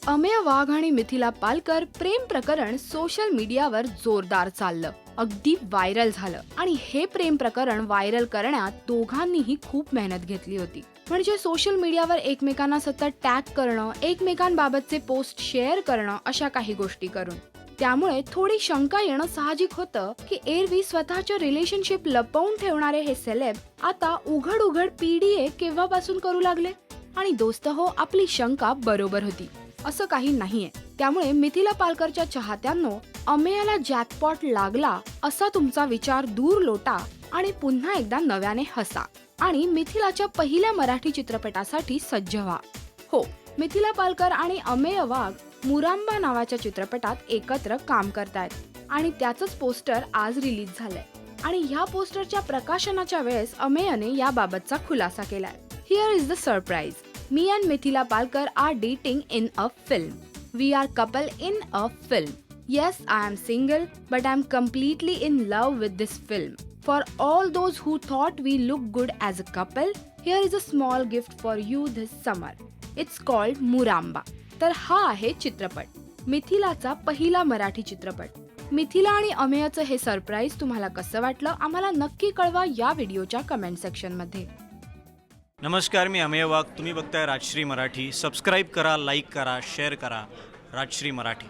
अमेय वाघ आणि मिथिला पालकर प्रेम प्रकरण सोशल मीडियावर जोरदार चाललं, अगदी व्हायरल झालं आणि हे प्रेम प्रकरण व्हायरल करण्यात दोघांनीही खूप मेहनत घेतली होती. म्हणजे सोशल मीडियावर एकमेकांना सतत टॅग करणं, एकमेकांबाबतचे पोस्ट शेअर करणं, अशा काही गोष्टी करून. त्यामुळे थोडी शंका येणं साहजिक होतं की एरवी स्वतःच्या रिलेशनशिप लपवून ठेवणारे हे सेलेब आता उघड उघड PDA केव्हापासून करू लागले. आणि दोस्त हो, आपली शंका बरोबर होती, असं काही नाहीये. त्यामुळे मिथिला पालकरच्या चाहत्यांनो, अमेयाला जॅकपॉट लागला असा तुमचा विचार दूर लोटा आणि पुन्हा एकदा नव्याने हसा आणि मिथिलाच्या पहिल्या मराठी चित्रपटासाठी सज्ज व्हा. हो, मिथिला पालकर आणि अमेय वाघ मुरांबा नावाच्या चित्रपटात एकत्र काम करतायत आणि त्याचंच पोस्टर आज रिलीज झालंय. आणि ह्या पोस्टरच्या प्रकाशनाच्या वेळेस अमेयने याबाबतचा खुलासा केलाय. Here is the surprise. Me and Mithila Palkar are dating in a film. We are couple in a film. Yes, I am single, but I am completely in love with this film. For all those who thought we look good as a couple, here is a small gift for you this summer. It's called Muramba. तर हा आहे चित्रपट, मिथिलाचा पहिला मराठी चित्रपट. मिथिला आणि अमेयचं हे surprise तुम्हाला कसं वाटलं, आम्हाला नक्की कळवा या व्हिडिओच्या कमेंट सेक्शन मध्ये. नमस्कार, मी अमेय वाघ. तुम्ही बघताय राजश्री मराठी. सबस्क्राईब करा, लाईक करा, शेअर करा. राजश्री मराठी.